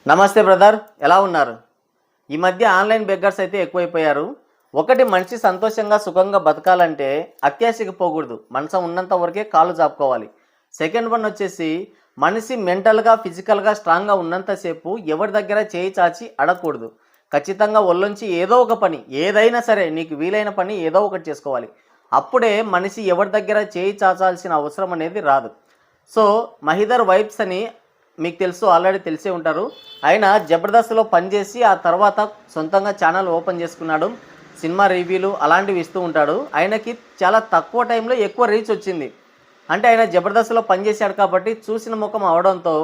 నమస్తే బ్రదర్, ఎలా ఉన్నారు? ఈ మధ్య ఆన్లైన్ బెగ్గర్స్ అయితే ఎక్కువైపోయారు. ఒకటి, మనిషి సంతోషంగా సుఖంగా బతకాలంటే అత్యాశకి పోకూడదు, మనసం ఉన్నంత వరకే కాళ్ళు చాపుకోవాలి. సెకండ్ వన్ వచ్చేసి మనిషి మెంటల్గా ఫిజికల్గా స్ట్రాంగ్గా ఉన్నంతసేపు ఎవరి దగ్గర చేయి చాచి అడగకూడదు. ఖచ్చితంగా ఒళ్ళొంచి ఏదో ఒక పని, ఏదైనా సరే నీకు వీలైన పని ఏదో ఒకటి చేసుకోవాలి. అప్పుడే మనిషి ఎవరి దగ్గర చేయి చాచాల్సిన అవసరం అనేది రాదు. సో మహిదర్ వైబ్స్ అని మీకు తెలుసు, ఆల్రెడీ తెలిసే ఉంటారు. ఆయన జబర్దస్త్లో పనిచేసి ఆ తర్వాత సొంతంగా ఛానల్ ఓపెన్ చేసుకున్నాడు. సినిమా రివ్యూలు అలాంటివి ఇస్తూ ఉంటాడు. ఆయనకి చాలా తక్కువ టైంలో ఎక్కువ రీచ్ వచ్చింది. అంటే ఆయన జబర్దస్త్లో పనిచేశాడు కాబట్టి చూసిన ముఖం అవడంతో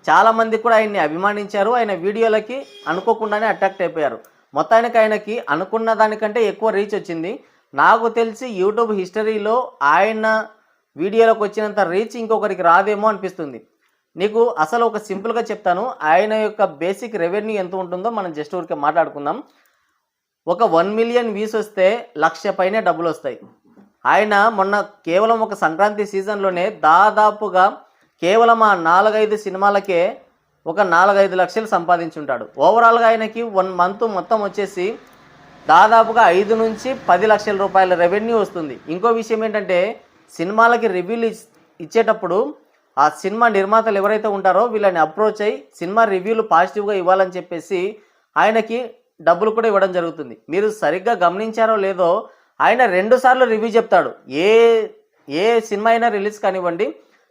చాలామంది కూడా ఆయన్ని అభిమానించారు. ఆయన వీడియోలకి అనుకోకుండానే అట్రాక్ట్ అయిపోయారు. మొత్తానికి ఆయనకి అనుకున్న దానికంటే ఎక్కువ రీచ్ వచ్చింది. నాకు తెలిసి యూట్యూబ్ హిస్టరీలో ఆయన వీడియోలకు వచ్చినంత రీచ్ ఇంకొకరికి రాదేమో అనిపిస్తుంది. నీకు అసలు ఒక సింపుల్గా చెప్తాను, ఆయన యొక్క బేసిక్ రెవెన్యూ ఎంత ఉంటుందో మనం జస్ట్ ఊరికే మాట్లాడుకుందాం. ఒక 1 మిలియన్ వ్యూస్ వస్తే 1,00,000 పైనే డబ్బులు వస్తాయి. ఆయన మొన్న కేవలం ఒక సంక్రాంతి సీజన్లోనే దాదాపుగా కేవలం ఆ 4-5 సినిమాలకే ఒక 4-5 లక్షలు సంపాదించుంటాడు. ఓవరాల్గా ఆయనకి 1 మంత్ మొత్తం వచ్చేసి దాదాపుగా 5 నుంచి 10 లక్షల రూపాయల రెవెన్యూ వస్తుంది. ఇంకో విషయం ఏంటంటే, సినిమాలకి రివ్యూలు ఇచ్చేటప్పుడు ఆ సినిమా నిర్మాతలు ఎవరైతే ఉంటారో వీళ్ళని అప్రోచ్ అయ్యి సినిమా రివ్యూలు పాజిటివ్గా ఇవ్వాలని చెప్పేసి ఆయనకి డబ్బులు కూడా ఇవ్వడం జరుగుతుంది. మీరు సరిగ్గా గమనించారో లేదో, ఆయన 2 సార్లు రివ్యూ చెప్తాడు. ఏ సినిమా అయినా రిలీజ్ కానివ్వండి,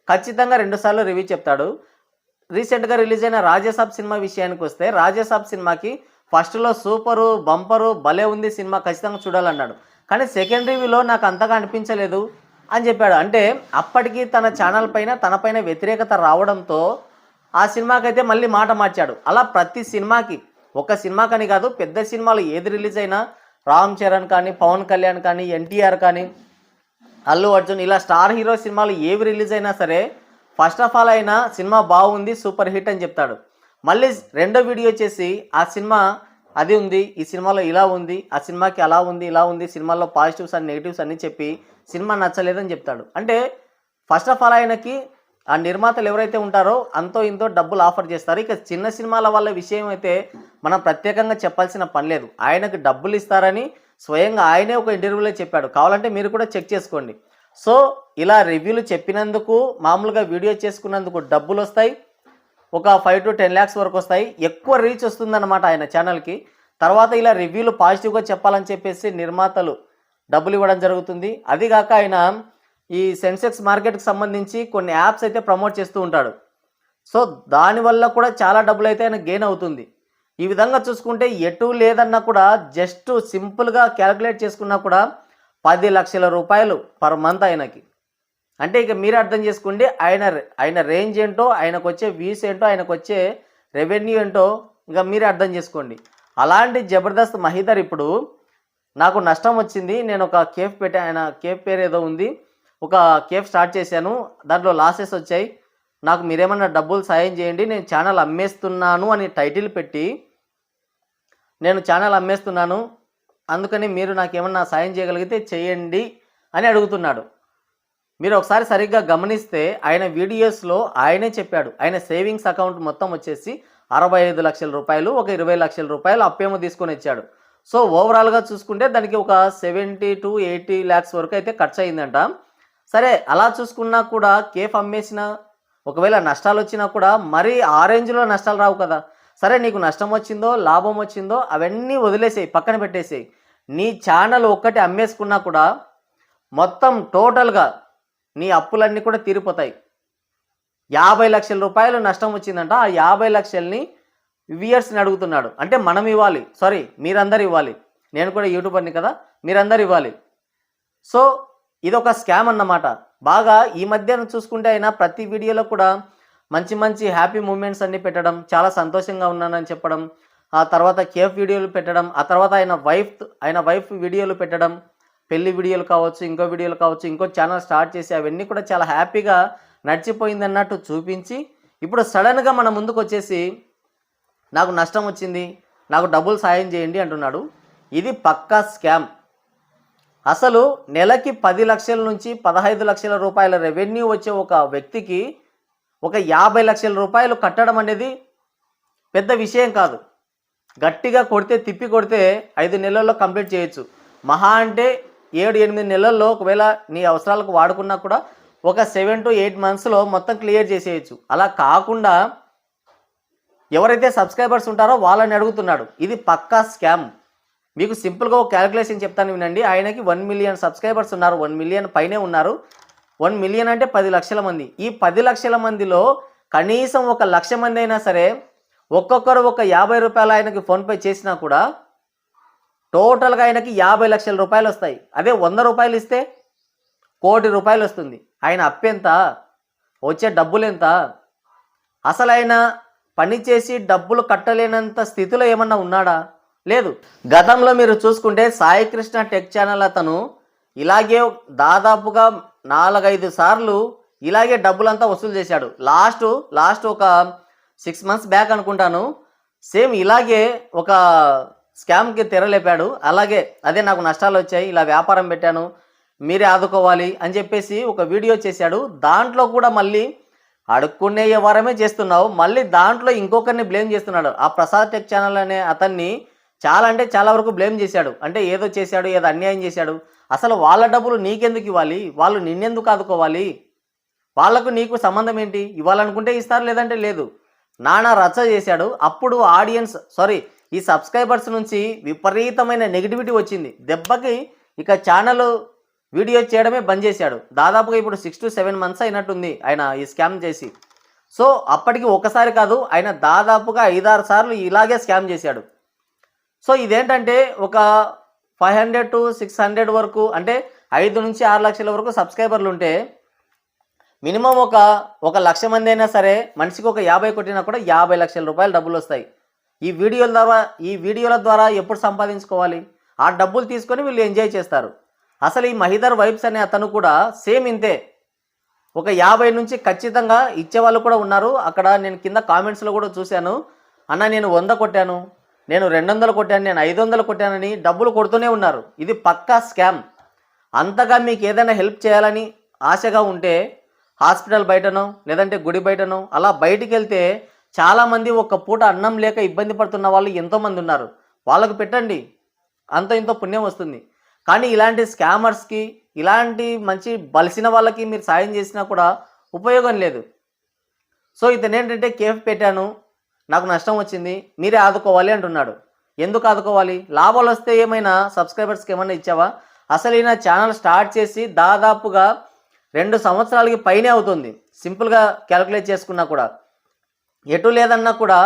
ఖచ్చితంగా 2 సార్లు రివ్యూ చెప్తాడు. రీసెంట్గా రిలీజ్ అయిన రాజాసాబ్ సినిమా విషయానికి వస్తే, రాజాసాబ్ సినిమాకి ఫస్ట్లో సూపరు బంపరు భలే ఉంది, సినిమా ఖచ్చితంగా చూడాలన్నాడు. కానీ సెకండ్ రివ్యూలో నాకు అంతగా అనిపించలేదు అని చెప్పాడు. అంటే అప్పటికి తన ఛానల్ పైన తన పైన వ్యతిరేకత రావడంతో ఆ సినిమాకైతే మళ్ళీ మాట మార్చాడు. అలా ప్రతి సినిమాకి, ఒక సినిమాకని కాదు, పెద్ద సినిమాలు ఏది రిలీజ్ అయినా, రామ్ చరణ్ కానీ, పవన్ కళ్యాణ్ కానీ, ఎన్టీఆర్ కానీ, అల్లు అర్జున్, ఇలా స్టార్ హీరో సినిమాలు ఏవి రిలీజ్ అయినా సరే ఫస్ట్ ఆఫ్ ఆల్ అయినా సినిమా బాగుంది, సూపర్ హిట్ అని చెప్తాడు. మళ్ళీ రెండో వీడియో చేసి ఆ సినిమా అది ఉంది, ఈ సినిమాలో ఇలా ఉంది, ఆ సినిమాకి అలా ఉంది, ఇలా ఉంది, సినిమాలో పాజిటివ్స్ అండ్ నెగిటివ్స్ అన్నీ చెప్పి సినిమా నచ్చలేదని చెప్తాడు. అంటే ఫస్ట్ ఆఫ్ ఆల్ ఆయనకి ఆ నిర్మాతలు ఎవరైతే ఉంటారో అంతో ఇంతో డబ్బులు ఆఫర్ చేస్తారు. ఇక చిన్న సినిమాల వాళ్ళ విషయం అయితే మనం ప్రత్యేకంగా చెప్పాల్సిన పని లేదు. ఆయనకు డబ్బులు ఇస్తారని స్వయంగా ఆయనే ఒక ఇంటర్వ్యూలో చెప్పాడు. కావాలంటే మీరు కూడా చెక్ చేసుకోండి. సో ఇలా రివ్యూలు చెప్పినందుకు, మామూలుగా వీడియో చేసుకున్నందుకు డబ్బులు వస్తాయి. ఒక 5 to 10 lakhs వరకు వస్తాయి. ఎక్కువ రీచ్ వస్తుందన్నమాట ఆయన ఛానల్కి. తర్వాత ఇలా రివ్యూలు పాజిటివ్గా చెప్పాలని చెప్పేసి నిర్మాతలు డబ్బులు ఇవ్వడం జరుగుతుంది. అదిగాక ఆయన ఈ సెన్సెక్స్ మార్కెట్కి సంబంధించి కొన్ని యాప్స్ అయితే ప్రమోట్ చేస్తూ ఉంటాడు. సో దానివల్ల కూడా చాలా డబ్బులు అయితే ఆయన గెయిన్ అవుతుంది. ఈ విధంగా చూసుకుంటే ఎటు లేదన్నా కూడా జస్ట్ సింపుల్గా క్యాలిక్యులేట్ చేసుకున్నా కూడా 10 లక్షల రూపాయలు పర్ మంత్ ఆయనకి. అంటే ఇక మీరు అర్థం చేసుకోండి ఆయన రేంజ్ ఏంటో, ఆయనకు వచ్చే వ్యూస్ ఏంటో, ఆయనకు వచ్చే రెవెన్యూ ఏంటో ఇంకా మీరే అర్థం చేసుకోండి. అలాంటి జబర్దస్త్ మహిదర్ ఇప్పుడు నాకు నష్టం వచ్చింది, నేను ఒక కేఫ్ పెట్టా, ఆయన కేఫ్ పేరు ఏదో ఉంది, ఒక కేఫ్ స్టార్ట్ చేశాను, దాంట్లో లాసెస్ వచ్చాయి, నాకు మీరేమన్నా డబ్బులు సాయం చేయండి, నేను ఛానల్ అమ్మేస్తున్నాను అని టైటిల్ పెట్టి, నేను ఛానల్ అమ్మేస్తున్నాను అందుకని మీరు నాకేమన్నా సాయం చేయగలిగితే చేయండి అని అడుగుతున్నాడు. మీరు ఒకసారి సరిగ్గా గమనిస్తే ఆయన వీడియోస్లో ఆయనే చెప్పాడు, ఆయన సేవింగ్స్ అకౌంట్ మొత్తం వచ్చేసి 65 లక్షల రూపాయలు, ఒక 20 లక్షల రూపాయలు అప్పేమో తీసుకొని ఇచ్చాడు. సో ఓవరాల్గా చూసుకుంటే దానికి ఒక 70 to 80 lakhs వరకు అయితే ఖర్చు అయిందంట. సరే అలా చూసుకున్నా కూడా కేఫ్ అమ్మేసిన ఒకవేళ నష్టాలు వచ్చినా కూడా మరీ ఆ రేంజ్లో నష్టాలు రావు కదా. సరే నీకు నష్టం వచ్చిందో లాభం వచ్చిందో అవన్నీ వదిలేసేయి, పక్కన పెట్టేసేయి. నీ ఛానల్ ఒక్కటి అమ్మేసుకున్నా కూడా మొత్తం టోటల్గా నీ అప్పులన్నీ కూడా తీరిపోతాయి. 50 లక్షల రూపాయలు నష్టం వచ్చిందంట. ఆ 50 లక్షల్ని వ్యూయర్స్ని అడుగుతున్నాడు. అంటే మనం ఇవ్వాలి, సారీ మీరందరూ ఇవ్వాలి, నేను కూడా యూట్యూబర్ని కదా, మీరందరూ ఇవ్వాలి. సో ఇదొక స్కామ్ అన్నమాట. బాగా ఈ మధ్యన చూసుకుంటే అయినా ప్రతి వీడియోలో కూడా మంచి మంచి హ్యాపీ మూమెంట్స్ అన్నీ పెట్టడం, చాలా సంతోషంగా ఉన్నానని చెప్పడం, ఆ తర్వాత కేఫ్ వీడియోలు పెట్టడం, ఆ తర్వాత ఆయన వైఫ్ వీడియోలు పెట్టడం, పెళ్లి వీడియోలు కావచ్చు, ఇంకో వీడియోలు కావచ్చు, ఇంకో ఛానల్ స్టార్ట్ చేసి అవన్నీ కూడా చాలా హ్యాపీగా నడిచిపోయింది అన్నట్టు చూపించి ఇప్పుడు సడన్గా మన ముందుకు వచ్చేసి నాకు నష్టం వచ్చింది, నాకు డబ్బులు సాయం చేయండి అంటున్నాడు. ఇది పక్కా స్కామ్. అసలు నెలకి 10 లక్షల నుంచి 15 లక్షల రూపాయల రెవెన్యూ వచ్చే ఒక వ్యక్తికి ఒక 50 లక్షల రూపాయలు కట్టడం అనేది పెద్ద విషయం కాదు. గట్టిగా కొడితే తిప్పి కొడితే 5 నెలల్లో కంప్లీట్ చేయొచ్చు. మహా అంటే 7-8 నెలల్లో ఒకవేళ నీ అవసరాలకు వాడుకున్నా కూడా ఒక 7 to 8 మంత్స్లో మొత్తం క్లియర్ చేసేయచ్చు. అలా కాకుండా ఎవరైతే సబ్స్క్రైబర్స్ ఉంటారో వాళ్ళని అడుగుతున్నాడు. ఇది పక్కా స్కామ్. మీకు సింపుల్గా ఒక క్యాలిక్యులేషన్ చెప్తాను వినండి. ఆయనకి 1 మిలియన్ సబ్స్క్రైబర్స్ ఉన్నారు, 1 మిలియన్ పైనే ఉన్నారు. 1 మిలియన్ అంటే 10 లక్షల మంది. ఈ 10 లక్షల మందిలో కనీసం 1 లక్ష మంది అయినా సరే ఒక్కొక్కరు ఒక 50 రూపాయలు ఆయనకి ఫోన్పే చేసినా కూడా టోటల్గా ఆయనకి 50 లక్షల రూపాయలు వస్తాయి. అదే 100 రూపాయలు ఇస్తే 1 కోటి రూపాయలు వస్తుంది. ఆయన అప్పెంత, వచ్చే డబ్బులు ఎంత? అసలు ఆయన పని చేసి డబ్బులు కట్టలేనంత స్థితిలో ఏమన్నా ఉన్నాడా? లేదు. గతంలో మీరు చూసుకుంటే సాయి కృష్ణ టెక్ ఛానల్ అతను ఇలాగే దాదాపుగా 4-5 సార్లు ఇలాగే డబ్బులంతా వసూలు చేశాడు. లాస్ట్ ఒక 6 మంత్స్ బ్యాక్ అనుకుంటాను, సేమ్ ఇలాగే ఒక స్కామ్కి తెరలేపాడు. అలాగే అదే నాకు నష్టాలు వచ్చాయి, ఇలా వ్యాపారం పెట్టాను, మీరే ఆదుకోవాలి అని చెప్పేసి ఒక వీడియో చేశాడు. దాంట్లో కూడా మళ్ళీ అడుక్కునే వ్యవహారమే చేస్తున్నావు, మళ్ళీ దాంట్లో ఇంకొకరిని బ్లేమ్ చేస్తున్నాడు. ఆ ప్రసాద్ టెక్ ఛానల్ అనే అతన్ని చాలా అంటే చాలా వరకు బ్లేమ్ చేశాడు. అంటే ఏదో చేశాడు, ఏదో అన్యాయం చేశాడు. అసలు వాళ్ళ డబ్బులు నీకెందుకు ఇవ్వాలి? వాళ్ళు నిన్నెందుకు ఆదుకోవాలి? వాళ్లకు నీకు సంబంధం ఏంటి? ఇవ్వాలనుకుంటే ఇస్తారు, లేదంటే లేదు. నానా రచ్చ చేశాడు. అప్పుడు ఈ సబ్స్క్రైబర్స్ నుంచి విపరీతమైన నెగిటివిటీ వచ్చింది. దెబ్బకి ఇక ఛానల్ వీడియో చేయడమే బంద్ చేశాడు. దాదాపుగా ఇప్పుడు 6 to 7 మంత్స్ అయినట్టుంది ఆయన ఈ స్కామ్ చేసి. సో అప్పటికి ఒకసారి కాదు, ఆయన దాదాపుగా 5-6 సార్లు ఇలాగే స్కామ్ చేశాడు. సో ఇదేంటంటే ఒక 500 to 600 వరకు, అంటే 5 నుంచి 6 లక్షల వరకు సబ్స్క్రైబర్లు ఉంటే మినిమం ఒక లక్ష మంది అయినా సరే మనిషికి ఒక 50 కొట్టినా కూడా 50 లక్షల రూపాయలు డబ్బులు వస్తాయి. ఈ వీడియోల ద్వారా ఎప్పుడు సంపాదించుకోవాలి? ఆ డబ్బులు తీసుకొని వీళ్ళు ఎంజాయ్ చేస్తారు. అసలు ఈ మహిదర్ వైబ్స్ అనే అతను కూడా సేమ్ ఇంతే. ఒక 50 నుంచి ఖచ్చితంగా ఇచ్చేవాళ్ళు కూడా ఉన్నారు. అక్కడ నేను కింద కామెంట్స్లో కూడా చూశాను, అన్న నేను 100 కొట్టాను, నేను 200 కొట్టాను, నేను 500 కొట్టానని డబ్బులు కొడుతూనే ఉన్నారు. ఇది పక్కా స్కామ్. అంతగా మీకు ఏదైనా హెల్ప్ చేయాలని ఆశగా ఉంటే హాస్పిటల్ బయటనో లేదంటే గుడి బయటనో అలా బయటికి వెళ్తే చాలామంది ఒక్క పూట అన్నం లేక ఇబ్బంది పడుతున్న వాళ్ళు ఎంతోమంది ఉన్నారు. వాళ్ళకు పెట్టండి, అంత ఇంతో పుణ్యం వస్తుంది. కానీ ఇలాంటి స్కామర్స్కి, ఇలాంటి మంచి బలిసిన వాళ్ళకి మీరు సాయం చేసినా కూడా ఉపయోగం లేదు. సో ఇతను ఏంటంటే కేఫ్ పెట్టాను, నాకు నష్టం వచ్చింది, మీరే ఆదుకోవాలి అంటున్నాడు. ఎందుకు ఆదుకోవాలి? లాభాలు వస్తే ఏమైనా సబ్స్క్రైబర్స్కి ఏమైనా ఇచ్చావా? అసలు ఈయన ఛానల్ స్టార్ట్ చేసి దాదాపుగా 2 సంవత్సరాలకి పైనే అవుతుంది. సింపుల్గా క్యాలిక్యులేట్ చేసుకున్నా కూడా, ఎటు లేదన్నా కూడా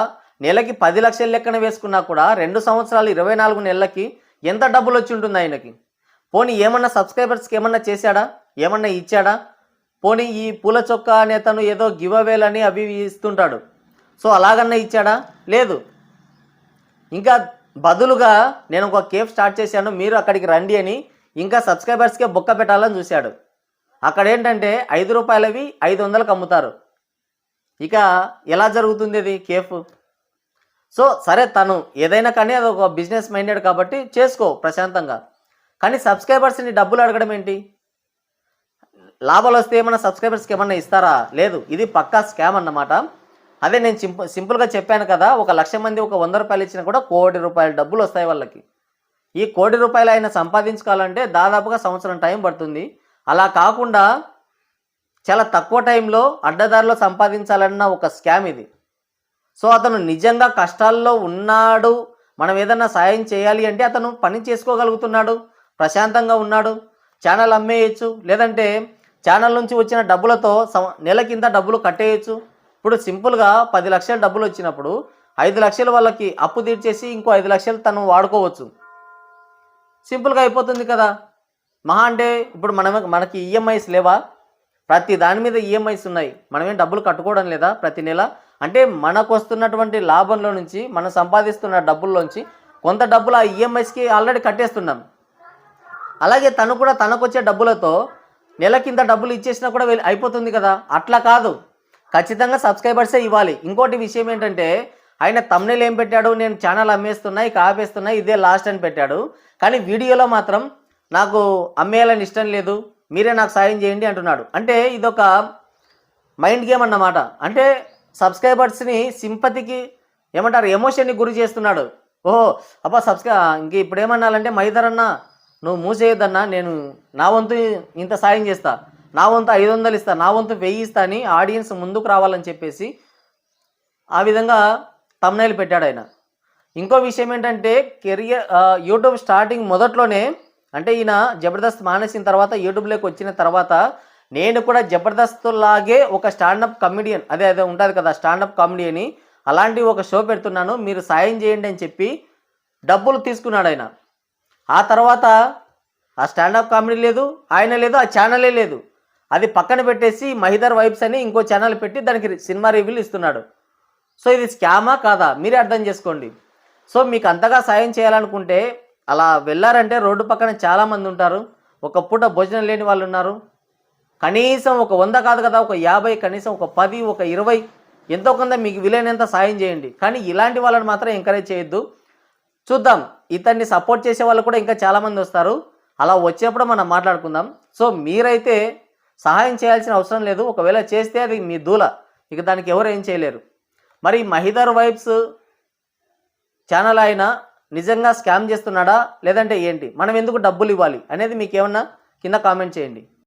నెలకి 10 లక్షల లెక్కన వేసుకున్నా కూడా 2 సంవత్సరాలు 24 నెలలకి ఎంత డబ్బులు వచ్చి ఉంటుంది ఆయనకి? పోనీ ఏమన్నా సబ్స్క్రైబర్స్కి ఏమన్నా చేశాడా? ఏమన్నా ఇచ్చాడా? పోనీ ఈ పూల చొక్కా అనే తను ఏదో గివ్ అవేలని అవి ఇస్తుంటాడు, సో అలాగన్నా ఇచ్చాడా? లేదు. ఇంకా బదులుగా నేను ఒక కేఫ్ స్టార్ట్ చేశాను, మీరు అక్కడికి రండి అని ఇంకా సబ్స్క్రైబర్స్కే బొక్క పెట్టాలని చూశాడు. అక్కడ ఏంటంటే 5 రూపాయలవి 500కి అమ్ముతారు. ఇక ఎలా జరుగుతుంది అది కేఫ్? సో సరే, తను ఏదైనా కానీ అది ఒక బిజినెస్ మైండెడ్ కాబట్టి చేసుకో ప్రశాంతంగా. కానీ సబ్స్క్రైబర్స్ని డబ్బులు అడగడం ఏంటి? లాభాలు వస్తే ఏమన్నా సబ్స్క్రైబర్స్కి ఏమన్నా ఇస్తారా? లేదు. ఇది పక్కా స్కామ్ అన్నమాట. అదే నేను సింపుల్గా చెప్పాను కదా, 1 లక్ష మంది ఒక 100 రూపాయలు ఇచ్చినా కూడా 1 కోటి రూపాయల డబ్బులు వస్తాయి వాళ్ళకి. ఈ 1 కోటి రూపాయలు ఆయన సంపాదించుకోవాలంటే దాదాపుగా సంవత్సరం టైం పడుతుంది. అలా కాకుండా చాలా తక్కువ టైంలో అడ్డదారిలో సంపాదించాలన్న ఒక స్కామ్ ఇది. సో అతను నిజంగా కష్టాల్లో ఉన్నాడు, మనం ఏదన్నా సాయం చేయాలి అంటే అతను పని చేసుకోగలుగుతున్నాడు, ప్రశాంతంగా ఉన్నాడు, ఛానల్ అమ్మేయచ్చు, లేదంటే ఛానల్ నుంచి వచ్చిన డబ్బులతో నెలకింత డబ్బులు కట్టేయచ్చు. ఇప్పుడు సింపుల్గా 10 లక్షల డబ్బులు వచ్చినప్పుడు 5 లక్షలు వాళ్ళకి అప్పు తీర్చేసి ఇంకో 5 లక్షలు తను వాడుకోవచ్చు. సింపుల్గా అయిపోతుంది కదా. మహా అంటే ఇప్పుడు మనకి ఈఎంఐస్ లేవా? ప్రతి దాని మీద ఈఎంఐస్ ఉన్నాయి. మనమేం డబ్బులు కట్టుకోవడం లేదా ప్రతి నెల? అంటే మనకు వస్తున్నటువంటి లాభంలో నుంచి, మనం సంపాదిస్తున్న డబ్బుల్లోంచి కొంత డబ్బులు ఆ ఈఎంఐస్కి ఆల్రెడీ కట్టేస్తున్నాం. అలాగే తను కూడా తనకొచ్చే డబ్బులతో నెలకింత డబ్బులు ఇచ్చేసినా కూడా అయిపోతుంది కదా. అట్లా కాదు, ఖచ్చితంగా సబ్స్క్రైబర్సే ఇవ్వాలి. ఇంకోటి విషయం ఏంటంటే, ఆయన తమ్నెయిల్ ఏం పెట్టాడు, నేను ఛానల్ అమ్మేస్తున్నా, ఇక ఆపేస్తున్నా, ఇదే లాస్ట్ అని పెట్టాడు. కానీ వీడియోలో మాత్రం నాకు అమ్మేయాలని ఇష్టం లేదు, మీరే నాకు సాయం చేయండి అంటున్నాడు. అంటే ఇదొక మైండ్ గేమ్ అన్నమాట. అంటే సబ్స్క్రైబర్స్ని సింపతికి ఏమంటారు, ఎమోషన్ని గురి చేస్తున్నాడు. ఓహో అబ్బా ఇంక ఇప్పుడు ఏమన్నాలంటే, మైదర్ అన్న నువ్వు మూసేయొద్దన్నా, నేను నా వంతు ఇంత సాయం చేస్తా, నా వంతు 500 ఇస్తా, నా వంతు 1000 ఇస్తా అని ఆడియన్స్ ముందుకు రావాలని చెప్పేసి ఆ విధంగా థంబ్నెయిల్ పెట్టాడు ఆయన. ఇంకో విషయం ఏంటంటే, యూట్యూబ్ స్టార్టింగ్ మొదట్లోనే, అంటే ఈయన జబర్దస్త్ మానేసిన తర్వాత యూట్యూబ్లోకి వచ్చిన తర్వాత, నేను కూడా జబర్దస్త్ లాగే ఒక స్టాండప్ కమెడియన్, అదే ఉంటుంది కదా స్టాండప్ కామెడీ అని, అలాంటి ఒక షో పెడుతున్నాను, మీరు సాయం చేయండి అని చెప్పి డబ్బులు తీసుకున్నాడు ఆయన. ఆ తర్వాత ఆ స్టాండప్ కామెడీ లేదు, ఆయన లేదు, ఆ ఛానలే లేదు. అది పక్కన పెట్టేసి మహిదర్ వైబ్స్ అని ఇంకో ఛానల్ పెట్టి దానికి సినిమా రివ్యూలు ఇస్తున్నాడు. సో ఇది స్కామా కాదా మీరే అర్థం చేసుకోండి. సో మీకు అంతగా సాయం చేయాలనుకుంటే అలా వెళ్ళారంటే, రోడ్డు పక్కన చాలామంది ఉంటారు, ఒక పూట భోజనం లేని వాళ్ళు ఉన్నారు. కనీసం ఒక 100 కాదు కదా, ఒక 50, కనీసం ఒక 10, ఒక 20, ఎంతో కొంత మీకు వీలైనంత సాయం చేయండి. కానీ ఇలాంటి వాళ్ళని మాత్రం ఎంకరేజ్ చేయొద్దు. చూద్దాం, ఇతన్ని సపోర్ట్ చేసే వాళ్ళు కూడా ఇంకా చాలామంది వస్తారు. అలా వచ్చేప్పుడు మనం మాట్లాడుకుందాం. సో మీరైతే సహాయం చేయాల్సిన అవసరం లేదు. ఒకవేళ చేస్తే అది మీ దూల, ఇక దానికి ఎవరు ఏం చేయలేరు. మరి మహిదర్ వైబ్స్ ఛానల్ ఆయన నిజంగా స్కామ్ చేస్తున్నాడా లేదంటే ఏంటి, మనం ఎందుకు డబ్బులు ఇవ్వాలి అనేది మీకు ఏమన్నా కింద కామెంట్ చేయండి.